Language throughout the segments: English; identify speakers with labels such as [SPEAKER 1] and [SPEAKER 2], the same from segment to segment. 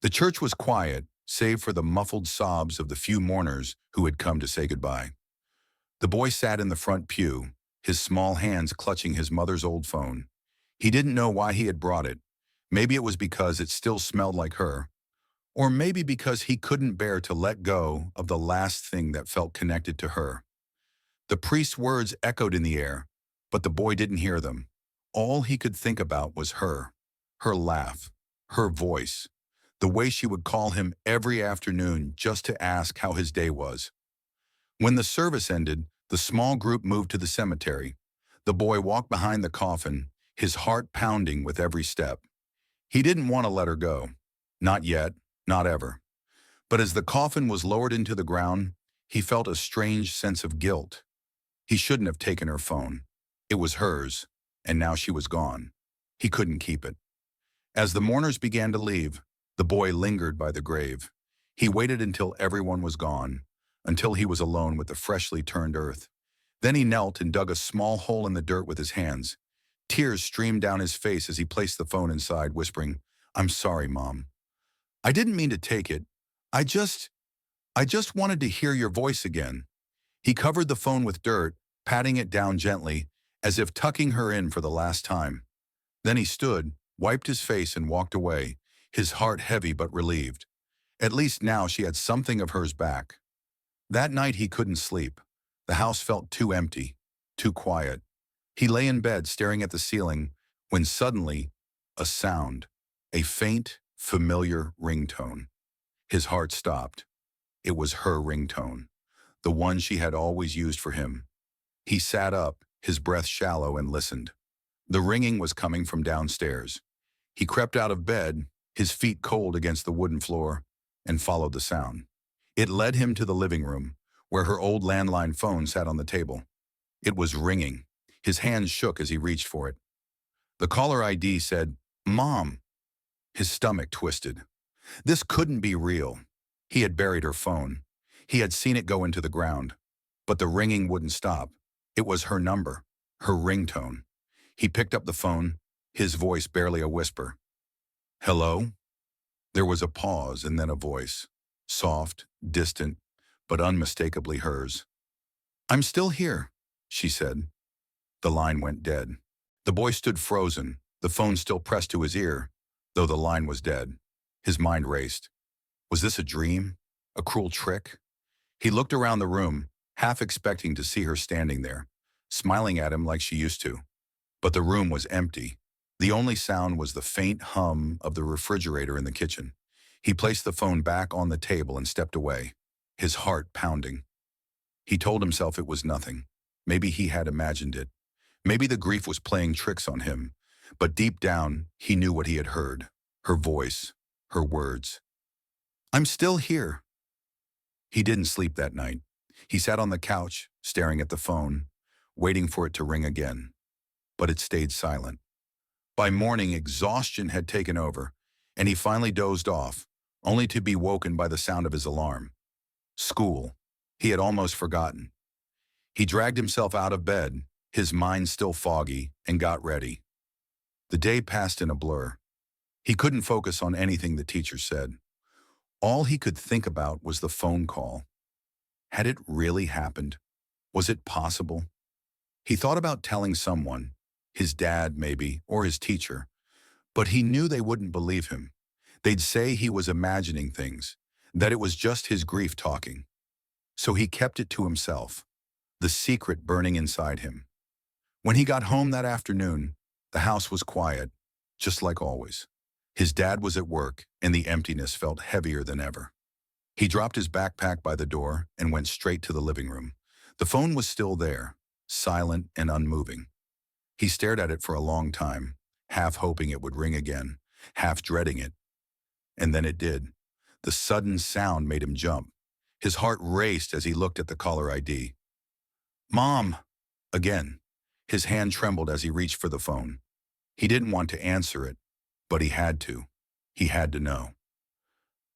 [SPEAKER 1] The church was quiet, save for the muffled sobs of the few mourners who had come to say goodbye. The boy sat in the front pew, his small hands clutching his mother's old phone. He didn't know why he had brought it. Maybe it was because it still smelled like her, or maybe because he couldn't bear to let go of the last thing that felt connected to her. The priest's words echoed in the air, but the boy didn't hear them. All he could think about was her laugh, her voice, the way she would call him every afternoon just to ask how his day was. When the service ended, the small group moved to the cemetery. The boy walked behind the coffin, his heart pounding with every step. He didn't want to let her go. Not yet, not ever. But as the coffin was lowered into the ground, he felt a strange sense of guilt. He shouldn't have taken her phone. It was hers, and now she was gone. He couldn't keep it. As the mourners began to leave, the boy lingered by the grave. He waited until everyone was gone, until he was alone with the freshly turned earth. Then he knelt and dug a small hole in the dirt with his hands. Tears streamed down his face as he placed the phone inside, whispering, "I'm sorry, Mom. I didn't mean to take it. I just wanted to hear your voice again." He covered the phone with dirt, patting it down gently, as if tucking her in for the last time. Then he stood, wiped his face and walked away, his heart heavy but relieved. At least now she had something of hers back. That night he couldn't sleep. The house felt too empty, too quiet. He lay in bed staring at the ceiling when suddenly a sound, a faint, familiar ringtone. His heart stopped. It was her ringtone, the one she had always used for him. He sat up, his breath shallow, and listened. The ringing was coming from downstairs. He crept out of bed, his feet cold against the wooden floor, and followed the sound. It led him to the living room, where her old landline phone sat on the table. It was ringing. His hands shook as he reached for it. The caller ID said, "Mom." His stomach twisted. This couldn't be real. He had buried her phone. He had seen it go into the ground. But the ringing wouldn't stop. It was her number, her ringtone. He picked up the phone, his voice barely a whisper. "Hello?" There was a pause and then a voice, soft, distant, but unmistakably hers. "I'm still here," she said. The line went dead. The boy stood frozen, the phone still pressed to his ear, though the line was dead. His mind raced. Was this a dream? A cruel trick? He looked around the room, half expecting to see her standing there, smiling at him like she used to. But the room was empty. The only sound was the faint hum of the refrigerator in the kitchen. He placed the phone back on the table and stepped away, his heart pounding. He told himself it was nothing. Maybe he had imagined it. Maybe the grief was playing tricks on him. But deep down, he knew what he had heard. Her voice, her words. "I'm still here." He didn't sleep that night. He sat on the couch, staring at the phone, waiting for it to ring again. But it stayed silent. By morning, exhaustion had taken over, and he finally dozed off, only to be woken by the sound of his alarm. School. He had almost forgotten. He dragged himself out of bed, his mind still foggy, and got ready. The day passed in a blur. He couldn't focus on anything the teacher said. All he could think about was the phone call. Had it really happened? Was it possible? He thought about telling someone, his dad maybe, or his teacher, but he knew they wouldn't believe him. They'd say he was imagining things, that it was just his grief talking. So he kept it to himself, the secret burning inside him. When he got home that afternoon, the house was quiet, just like always. His dad was at work, and the emptiness felt heavier than ever. He dropped his backpack by the door and went straight to the living room. The phone was still there, silent and unmoving. He stared at it for a long time, half hoping it would ring again, half dreading it. And then it did. The sudden sound made him jump. His heart raced as he looked at the caller ID. "Mom!" Again. His hand trembled as he reached for the phone. He didn't want to answer it, but he had to. He had to know.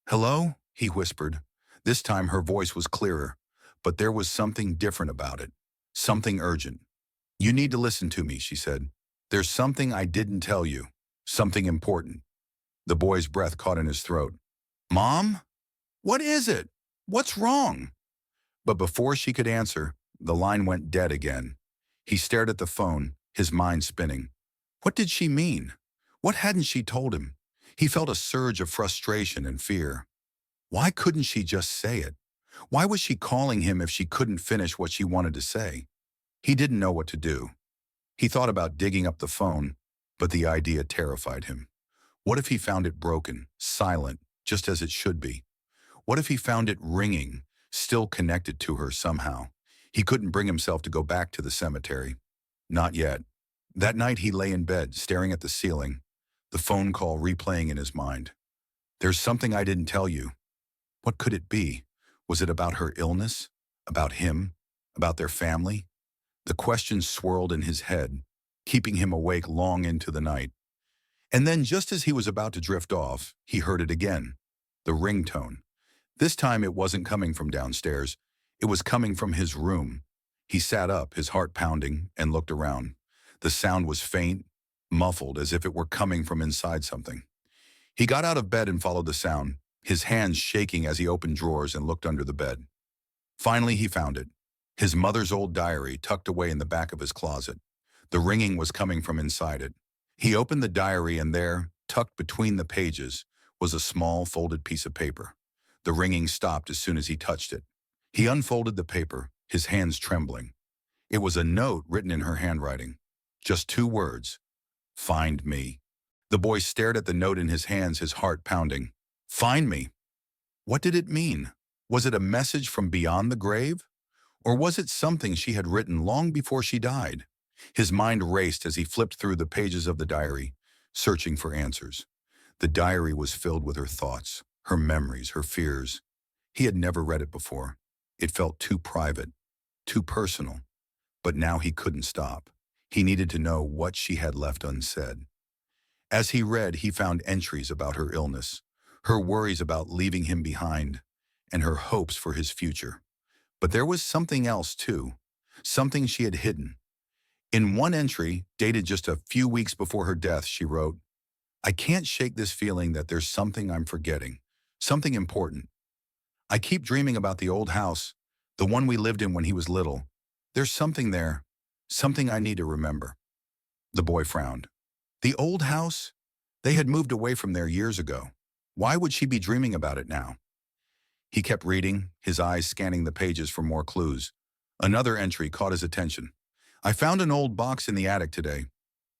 [SPEAKER 1] "Hello?" he whispered. This time her voice was clearer, but there was something different about it, something urgent. "You need to listen to me," she said. "There's something I didn't tell you, something important." The boy's breath caught in his throat. Mom? What is it? What's wrong? But before she could answer, the line went dead again. He stared at the phone, his mind spinning. What did she mean? What hadn't she told him? He felt a surge of frustration and fear. Why couldn't she just say it? Why was she calling him if she couldn't finish what she wanted to say? He didn't know what to do. He thought about digging up the phone, but the idea terrified him. What if he found it broken, silent, just as it should be? What if he found it ringing, still connected to her somehow? He couldn't bring himself to go back to the cemetery. Not yet. That night he lay in bed, staring at the ceiling, the phone call replaying in his mind. There's something I didn't tell you. What could it be? Was it about her illness? About him? About their family? The questions swirled in his head, keeping him awake long into the night. And then just as he was about to drift off, he heard it again. The ringtone. This time it wasn't coming from downstairs. It was coming from his room. He sat up, his heart pounding, and looked around. The sound was faint, muffled, as if it were coming from inside something. He got out of bed and followed the sound, his hands shaking as he opened drawers and looked under the bed. Finally, he found it. His mother's old diary tucked away in the back of his closet. The ringing was coming from inside it. He opened the diary and there, tucked between the pages, was a small folded piece of paper. The ringing stopped as soon as he touched it. He unfolded the paper, his hands trembling. It was a note written in her handwriting. Just 2 words. Find me. The boy stared at the note in his hands, his heart pounding. Find me. What did it mean? Was it a message from beyond the grave? Or was it something she had written long before she died? His mind raced as he flipped through the pages of the diary, searching for answers. The diary was filled with her thoughts, her memories, her fears. He had never read it before. It felt too private, too personal. But now he couldn't stop. He needed to know what she had left unsaid. As he read, he found entries about her illness, her worries about leaving him behind, and her hopes for his future. But there was something else too, something she had hidden. In one entry, dated just a few weeks before her death, she wrote, I can't shake this feeling that there's something I'm forgetting, something important. I keep dreaming about the old house, the one we lived in when he was little. There's something there, something I need to remember. The boy frowned. The old house? They had moved away from there years ago. Why would she be dreaming about it now? He kept reading, his eyes scanning the pages for more clues. Another entry caught his attention. I found an old box in the attic today.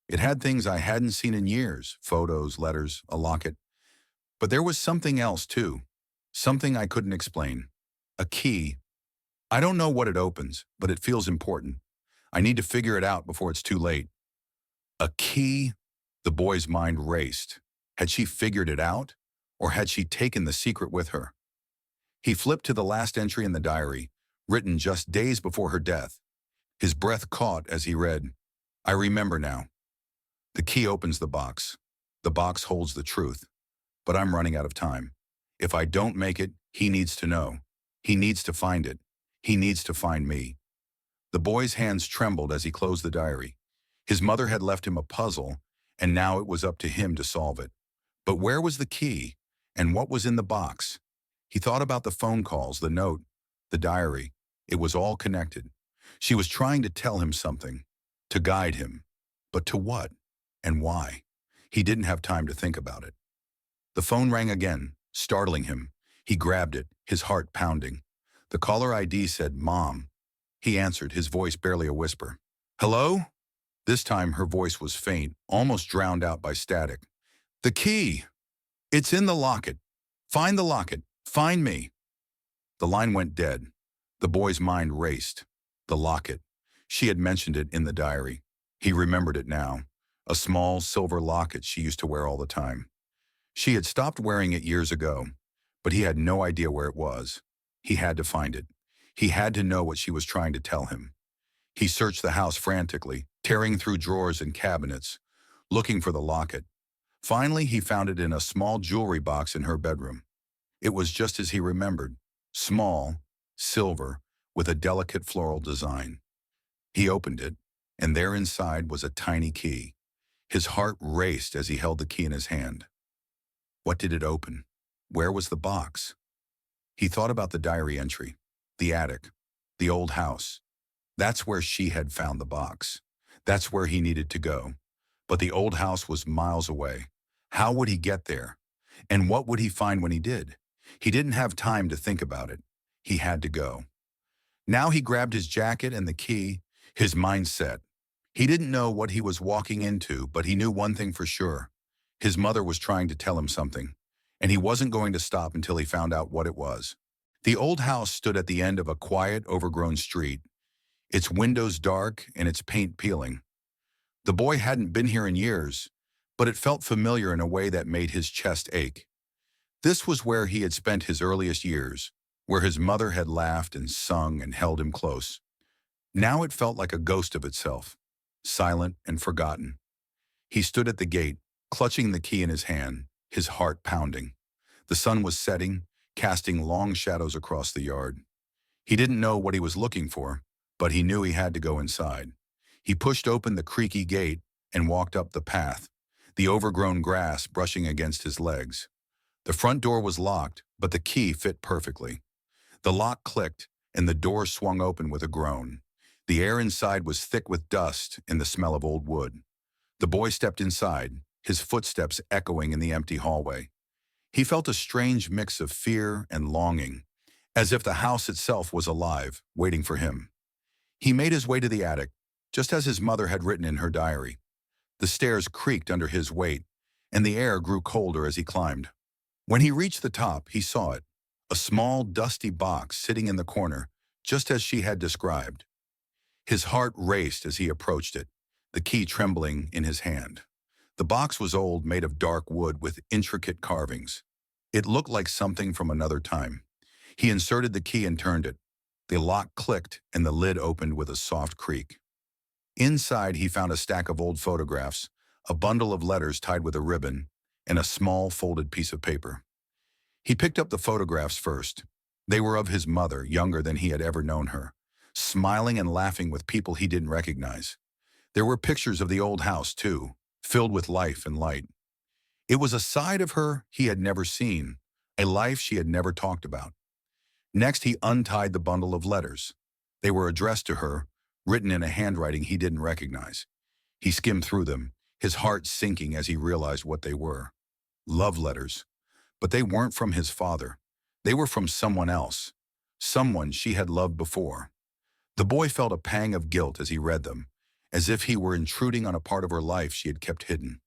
[SPEAKER 1] It had things I hadn't seen in years, photos, letters, a locket. But there was something else too, something I couldn't explain. A key. I don't know what it opens, but it feels important. I need to figure it out before it's too late. A key? The boy's mind raced. Had she figured it out? Or had she taken the secret with her? He flipped to the last entry in the diary, written just days before her death. His breath caught as he read, I remember now. The key opens the box. The box holds the truth. But I'm running out of time. If I don't make it, he needs to know. He needs to find it. He needs to find me. The boy's hands trembled as he closed the diary. His mother had left him a puzzle, and now it was up to him to solve it. But where was the key? And what was in the box? He thought about the phone calls, the note, the diary. It was all connected. She was trying to tell him something, to guide him. But to what? And why? He didn't have time to think about it. The phone rang again, startling him. He grabbed it, his heart pounding. The caller ID said, Mom. He answered, his voice barely a whisper. Hello? This time her voice was faint, almost drowned out by static. The key! It's in the locket. Find the locket. Find me. The line went dead. The boy's mind raced. The locket. She had mentioned it in the diary. He remembered it now. A small silver locket she used to wear all the time. She had stopped wearing it years ago, but he had no idea where it was. He had to find it. He had to know what she was trying to tell him. He searched the house frantically, tearing through drawers and cabinets, looking for the locket. Finally, he found it in a small jewelry box in her bedroom. It was just as he remembered, small, silver, with a delicate floral design. He opened it, and there inside was a tiny key. His heart raced as he held the key in his hand. What did it open? Where was the box? He thought about the diary entry, the attic, the old house. That's where she had found the box. That's where he needed to go. But the old house was miles away. How would he get there? And what would he find when he did? He didn't have time to think about it. He had to go. Now he grabbed his jacket and the key, his mind set. He didn't know what he was walking into, but he knew one thing for sure. His mother was trying to tell him something, and he wasn't going to stop until he found out what it was. The old house stood at the end of a quiet, overgrown street, its windows dark and its paint peeling. The boy hadn't been here in years, but it felt familiar in a way that made his chest ache. This was where he had spent his earliest years, where his mother had laughed and sung and held him close. Now it felt like a ghost of itself, silent and forgotten. He stood at the gate, clutching the key in his hand, his heart pounding. The sun was setting, casting long shadows across the yard. He didn't know what he was looking for, but he knew he had to go inside. He pushed open the creaky gate and walked up the path, the overgrown grass brushing against his legs. The front door was locked, but the key fit perfectly. The lock clicked, and the door swung open with a groan. The air inside was thick with dust and the smell of old wood. The boy stepped inside, his footsteps echoing in the empty hallway. He felt a strange mix of fear and longing, as if the house itself was alive, waiting for him. He made his way to the attic, just as his mother had written in her diary. The stairs creaked under his weight, and the air grew colder as he climbed. When he reached the top, he saw it, a small, dusty box sitting in the corner, just as she had described. His heart raced as he approached it, the key trembling in his hand. The box was old, made of dark wood with intricate carvings. It looked like something from another time. He inserted the key and turned it. The lock clicked and the lid opened with a soft creak. Inside, he found a stack of old photographs, a bundle of letters tied with a ribbon, and a small folded piece of paper. He picked up the photographs first. They were of his mother, younger than he had ever known her, smiling and laughing with people he didn't recognize. There were pictures of the old house, too, filled with life and light. It was a side of her he had never seen, a life she had never talked about. Next, he untied the bundle of letters. They were addressed to her, written in a handwriting he didn't recognize. He skimmed through them, his heart sinking as he realized what they were. Love letters. But they weren't from his father. They were from someone else, someone she had loved before. The boy felt a pang of guilt as he read them, as if he were intruding on a part of her life she had kept hidden.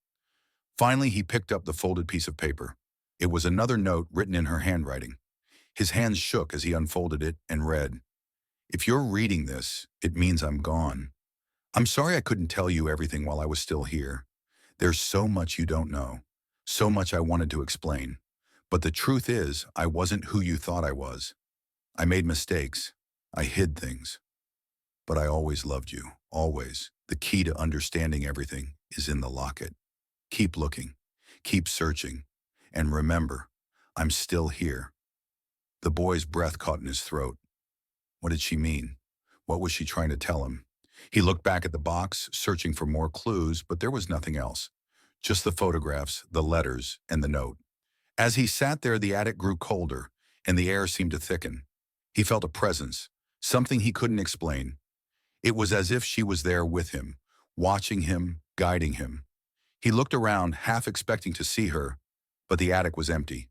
[SPEAKER 1] Finally, he picked up the folded piece of paper. It was another note written in her handwriting. His hands shook as he unfolded it and read, "If you're reading this, it means I'm gone. I'm sorry I couldn't tell you everything while I was still here. There's so much you don't know, so much I wanted to explain. But the truth is, I wasn't who you thought I was. I made mistakes. I hid things. But I always loved you, always. The key to understanding everything is in the locket. Keep looking, keep searching, and remember, I'm still here." The boy's breath caught in his throat. What did she mean? What was she trying to tell him? He looked back at the box, searching for more clues, but there was nothing else. Just the photographs, the letters, and the note. As he sat there, the attic grew colder, and the air seemed to thicken. He felt a presence, something he couldn't explain. It was as if she was there with him, watching him, guiding him. He looked around, half expecting to see her, but the attic was empty.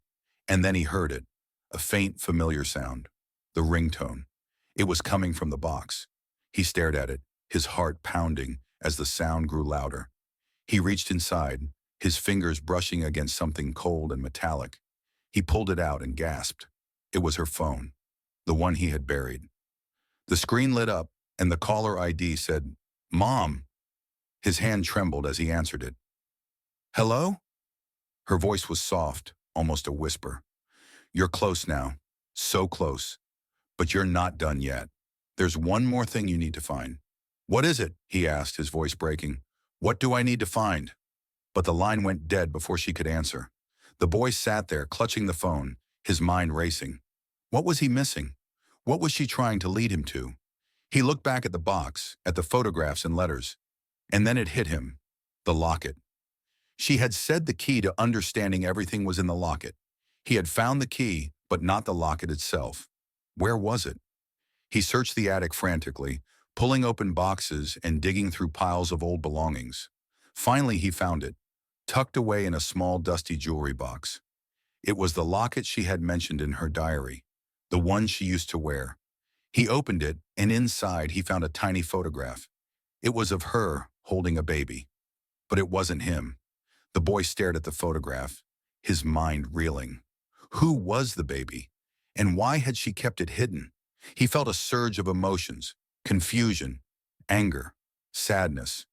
[SPEAKER 1] And then he heard it, a faint, familiar sound, the ringtone. It was coming from the box. He stared at it, his heart pounding as the sound grew louder. He reached inside, his fingers brushing against something cold and metallic. He pulled it out and gasped. It was her phone, the one he had buried. The screen lit up, and the caller ID said, "Mom." His hand trembled as he answered it. "Hello?" Her voice was soft, almost a whisper. "You're close now, so close. But you're not done yet. There's one more thing you need to find." "What is it?" he asked, his voice breaking. "What do I need to find?" But the line went dead before she could answer. The boy sat there, clutching the phone, his mind racing. What was he missing? What was she trying to lead him to? He looked back at the box, at the photographs and letters. And then it hit him. The locket. She had said the key to understanding everything was in the locket. He had found the key, but not the locket itself. Where was it? He searched the attic frantically, pulling open boxes and digging through piles of old belongings. Finally, he found it, tucked away in a small dusty jewelry box. It was the locket she had mentioned in her diary, the one she used to wear. He opened it, and inside he found a tiny photograph. It was of her holding a baby. But it wasn't him. The boy stared at the photograph, his mind reeling. Who was the baby? And why had she kept it hidden? He felt a surge of emotions, confusion, anger, sadness.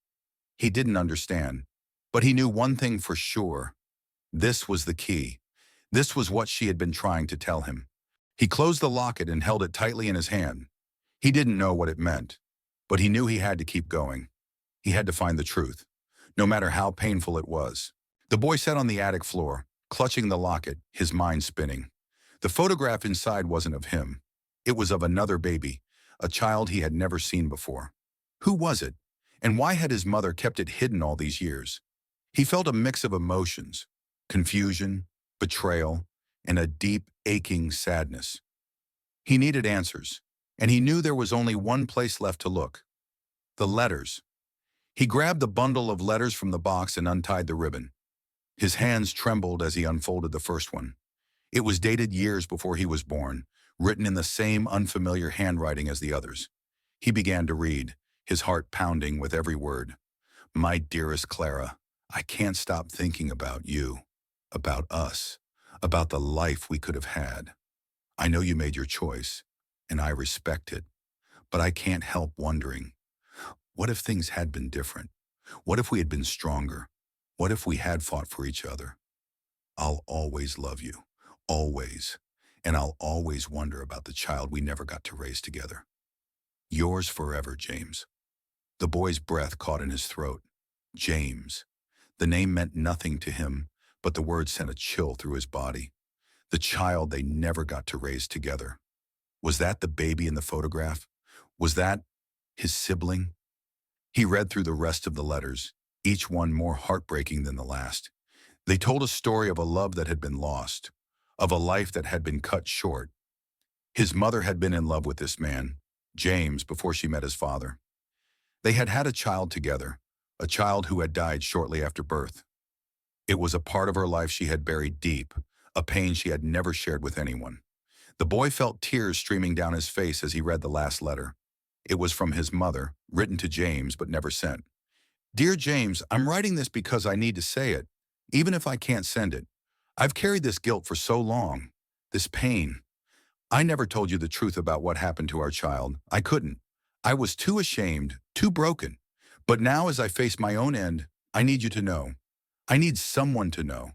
[SPEAKER 1] He didn't understand, but he knew one thing for sure. This was the key. This was what she had been trying to tell him. He closed the locket and held it tightly in his hand. He didn't know what it meant, but he knew he had to keep going. He had to find the truth, no matter how painful it was. The boy sat on the attic floor, clutching the locket, his mind spinning. The photograph inside wasn't of him. It was of another baby, a child he had never seen before. Who was it? And why had his mother kept it hidden all these years? He felt a mix of emotions, confusion, betrayal, and a deep, aching sadness. He needed answers, and he knew there was only one place left to look: the letters. He grabbed the bundle of letters from the box and untied the ribbon. His hands trembled as he unfolded the first one. It was dated years before he was born, written in the same unfamiliar handwriting as the others. He began to read, his heart pounding with every word. My dearest Clara, I can't stop thinking about you, about us, about the life we could have had. I know you made your choice, and I respect it, but I can't help wondering, what if things had been different? What if we had been stronger? What if we had fought for each other? I'll always love you, always, and I'll always wonder about the child we never got to raise together. Yours forever, James. The boy's breath caught in his throat. James. The name meant nothing to him, but the word sent a chill through his body. The child they never got to raise together. Was that the baby in the photograph? Was that his sibling? He read through the rest of the letters, each one more heartbreaking than the last. They told a story of a love that had been lost, of a life that had been cut short. His mother had been in love with this man, James, before she met his father. They had had a child together, a child who had died shortly after birth. It was a part of her life she had buried deep, a pain she had never shared with anyone. The boy felt tears streaming down his face as he read the last letter. It was from his mother, written to James but never sent. Dear James, I'm writing this because I need to say it, even if I can't send it. I've carried this guilt for so long, this pain. I never told you the truth about what happened to our child. I couldn't. I was too ashamed, too broken. But now as I face my own end, I need you to know. I need someone to know.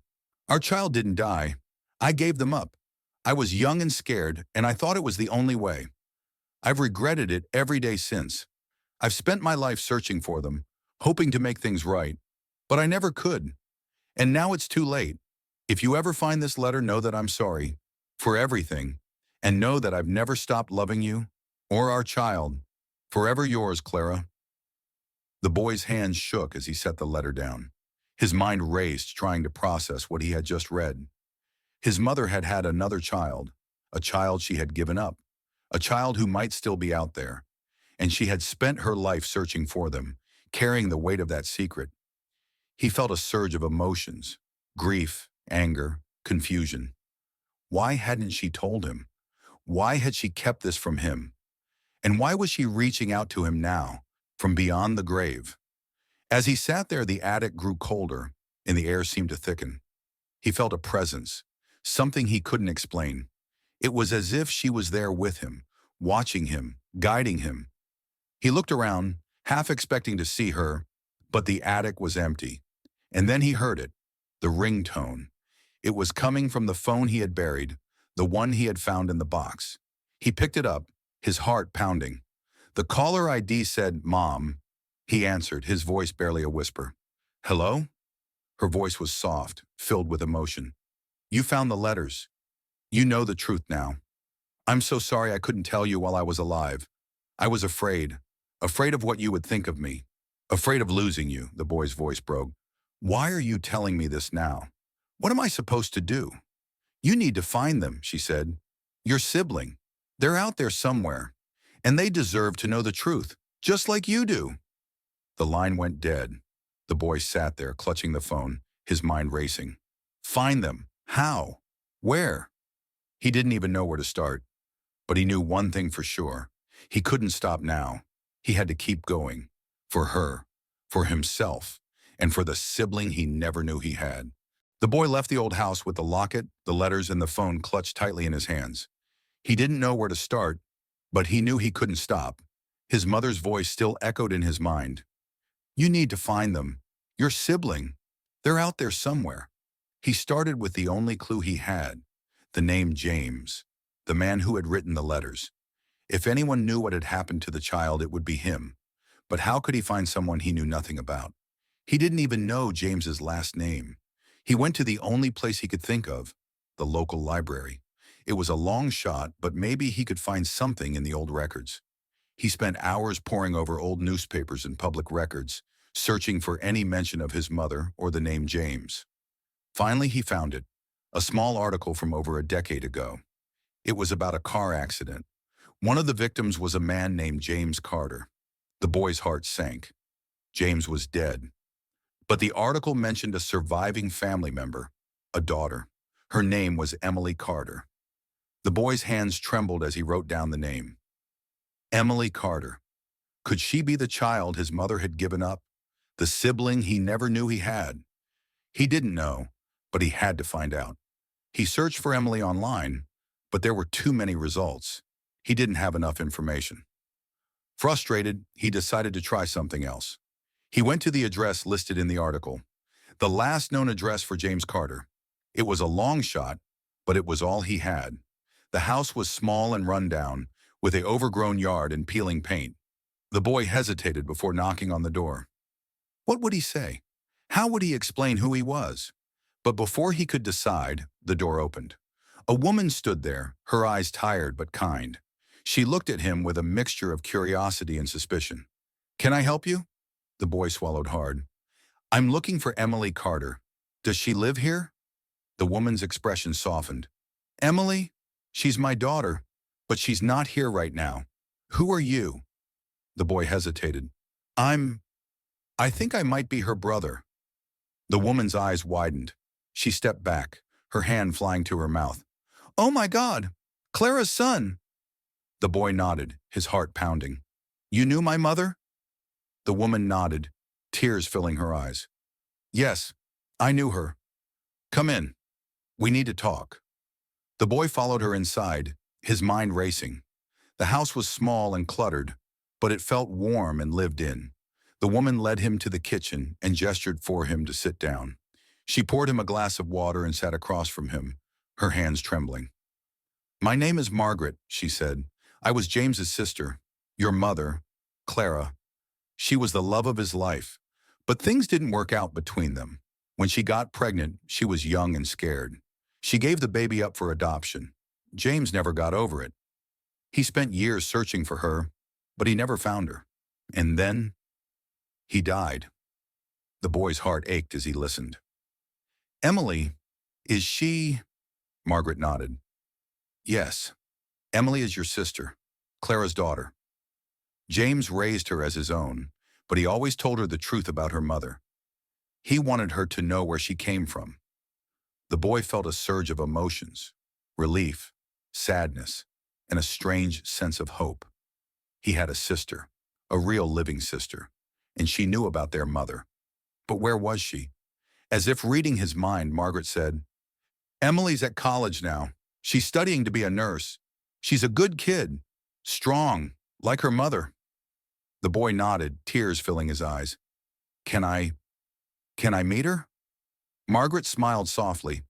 [SPEAKER 1] Our child didn't die. I gave them up. I was young and scared, and I thought it was the only way. I've regretted it every day since. I've spent my life searching for them, hoping to make things right, but I never could. And now it's too late. If you ever find this letter, know that I'm sorry for everything, and know that I've never stopped loving you or our child. Forever yours, Clara. The boy's hands shook as he set the letter down. His mind raced, trying to process what he had just read. His mother had had another child, a child she had given up, a child who might still be out there, and she had spent her life searching for them, carrying the weight of that secret. He felt a surge of emotions, grief, anger, confusion. Why hadn't she told him? Why had she kept this from him? And why was she reaching out to him now, from beyond the grave? As he sat there, the attic grew colder, and the air seemed to thicken. He felt a presence, something he couldn't explain. It was as if she was there with him, watching him, guiding him. He looked around, half expecting to see her, but the attic was empty. And then he heard it, the ringtone. It was coming from the phone he had buried, the one he had found in the box. He picked it up, his heart pounding. The caller ID said, Mom. He answered, his voice barely a whisper. Hello? Her voice was soft, filled with emotion. You found the letters. You know the truth now. I'm so sorry I couldn't tell you while I was alive. I was afraid of what you would think of me, afraid of losing you, the boy's voice broke. Why are you telling me this now? What am I supposed to do? You need to find them, she said. Your sibling. They're out there somewhere, and they deserve to know the truth, just like you do. The line went dead. The boy sat there, clutching the phone, his mind racing. Find them. How? Where? He didn't even know where to start, but he knew one thing for sure. He couldn't stop now. He had to keep going. For her, for himself, and for the sibling he never knew he had. The boy left the old house with the locket, the letters, and the phone clutched tightly in his hands. He didn't know where to start, but he knew he couldn't stop. His mother's voice still echoed in his mind. You need to find them. Your sibling. They're out there somewhere. He started with the only clue he had, the name James, the man who had written the letters. If anyone knew what had happened to the child, it would be him. But how could he find someone he knew nothing about? He didn't even know James's last name. He went to the only place he could think of, the local library. It was a long shot, but maybe he could find something in the old records. He spent hours poring over old newspapers and public records, searching for any mention of his mother or the name James. Finally, he found it, a small article from over a decade ago. It was about a car accident. One of the victims was a man named James Carter. The boy's heart sank. James was dead. But the article mentioned a surviving family member, a daughter. Her name was Emily Carter. The boy's hands trembled as he wrote down the name. Emily Carter. Could she be the child his mother had given up? The sibling he never knew he had? He didn't know, but he had to find out. He searched for Emily online, but there were too many results. He didn't have enough information. Frustrated, he decided to try something else. He went to the address listed in the article, the last known address for James Carter. It was a long shot, but it was all he had. The house was small and run down, with an overgrown yard and peeling paint. The boy hesitated before knocking on the door. What would he say? How would he explain who he was? But before he could decide, the door opened. A woman stood there, her eyes tired but kind. She looked at him with a mixture of curiosity and suspicion. Can I help you? The boy swallowed hard. I'm looking for Emily Carter. Does she live here? The woman's expression softened. Emily? She's my daughter, but she's not here right now. Who are you? The boy hesitated. I think I might be her brother. The woman's eyes widened. She stepped back, her hand flying to her mouth. Oh my God, Clara's son. The boy nodded, his heart pounding. You knew my mother? The woman nodded, tears filling her eyes. Yes, I knew her. Come in. We need to talk. The boy followed her inside, his mind racing. The house was small and cluttered, but it felt warm and lived in. The woman led him to the kitchen and gestured for him to sit down. She poured him a glass of water and sat across from him, her hands trembling. My name is Margaret, she said. I was James's sister, your mother, Clara. She was the love of his life, but things didn't work out between them. When she got pregnant, she was young and scared. She gave the baby up for adoption. James never got over it. He spent years searching for her, but he never found her. And then he died. The boy's heart ached as he listened. Emily, is she? Margaret nodded. Yes, Emily is your sister, Clara's daughter. James raised her as his own, but he always told her the truth about her mother. He wanted her to know where she came from. The boy felt a surge of emotions, relief, sadness, and a strange sense of hope. He had a sister, a real living sister, and she knew about their mother. But where was she? As if reading his mind, Margaret said, Emily's at college now. She's studying to be a nurse. She's a good kid, strong, like her mother. The boy nodded, tears filling his eyes. Can I meet her? Margaret smiled softly.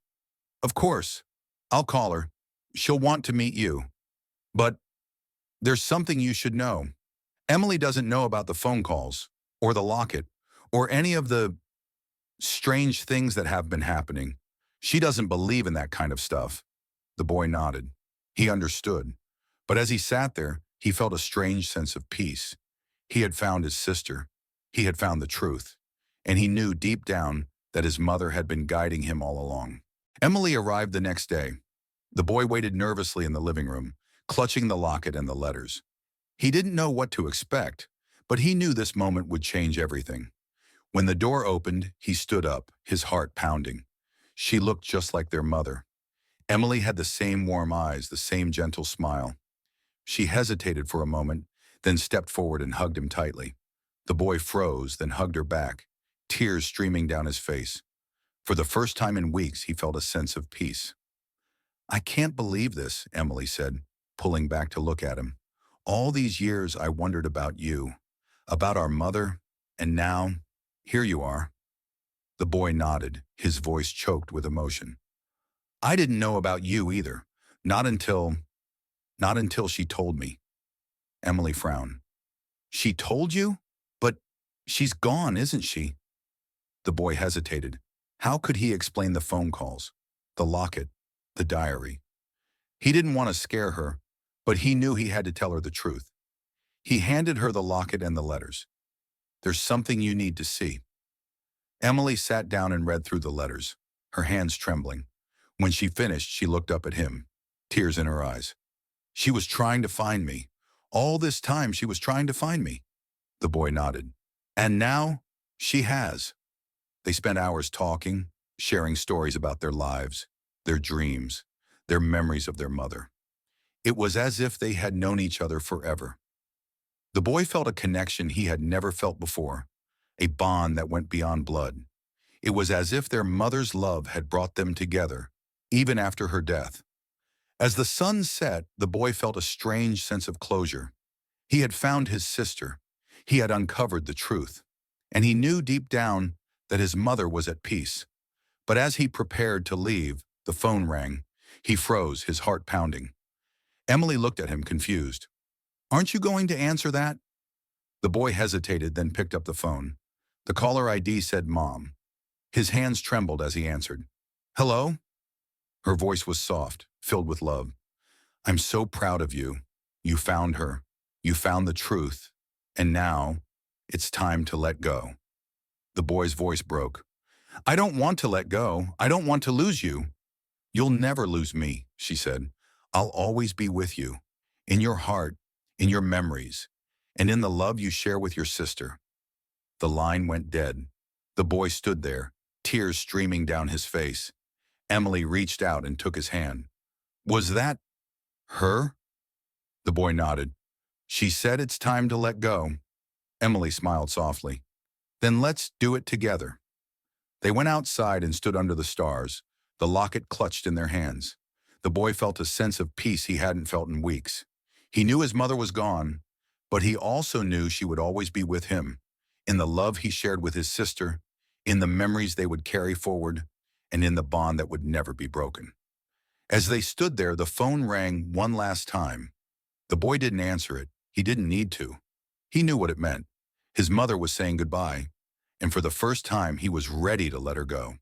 [SPEAKER 1] Of course. I'll call her. She'll want to meet you. But there's something you should know. Emily doesn't know about the phone calls, or the locket, or any of the strange things that have been happening. She doesn't believe in that kind of stuff. The boy nodded. He understood. But as he sat there, he felt a strange sense of peace. He had found his sister. He had found the truth. And he knew deep down that his mother had been guiding him all along. Emily arrived the next day. The boy waited nervously in the living room, clutching the locket and the letters. He didn't know what to expect, but he knew this moment would change everything. When the door opened, he stood up, his heart pounding. She looked just like their mother. Emily had the same warm eyes, the same gentle smile. She hesitated for a moment, then stepped forward and hugged him tightly. The boy froze, then hugged her back, tears streaming down his face. For the first time in weeks, he felt a sense of peace. "I can't believe this," Emily said, pulling back to look at him. "All these years I wondered about you, about our mother, and now, here you are." The boy nodded, his voice choked with emotion. "I didn't know about you either, not until she told me." Emily frowned. "She told you? But she's gone, isn't she?" The boy hesitated. How could he explain the phone calls, the locket, the diary? He didn't want to scare her, but he knew he had to tell her the truth. He handed her the locket and the letters. "There's something you need to see." Emily sat down and read through the letters, her hands trembling. When she finished, she looked up at him, tears in her eyes. "She was trying to find me. All this time she was trying to find me." The boy nodded. "And now, she has." They spent hours talking, sharing stories about their lives, their dreams, their memories of their mother. It was as if they had known each other forever. The boy felt a connection he had never felt before, a bond that went beyond blood. It was as if their mother's love had brought them together, even after her death. As the sun set, the boy felt a strange sense of closure. He had found his sister. He had uncovered the truth. And he knew deep down that his mother was at peace. But as he prepared to leave, the phone rang. He froze, his heart pounding. Emily looked at him, confused. "Aren't you going to answer that?" The boy hesitated, then picked up the phone. The caller ID said Mom. His hands trembled as he answered. "Hello?" Her voice was soft, filled with love. "I'm so proud of you. You found her. You found the truth. And now, it's time to let go." The boy's voice broke. "I don't want to let go. I don't want to lose you." "You'll never lose me," she said. "I'll always be with you, in your heart, in your memories, and in the love you share with your sister." The line went dead. The boy stood there, tears streaming down his face. Emily reached out and took his hand. "Was that her?" The boy nodded. "She said it's time to let go." Emily smiled softly. "Then let's do it together." They went outside and stood under the stars, the locket clutched in their hands. The boy felt a sense of peace he hadn't felt in weeks. He knew his mother was gone, but he also knew she would always be with him, in the love he shared with his sister, in the memories they would carry forward, and in the bond that would never be broken. As they stood there, the phone rang one last time. The boy didn't answer it. He didn't need to. He knew what it meant. His mother was saying goodbye, and for the first time, he was ready to let her go.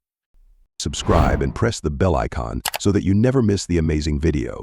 [SPEAKER 2] Subscribe and press the bell icon so that you never miss the amazing video.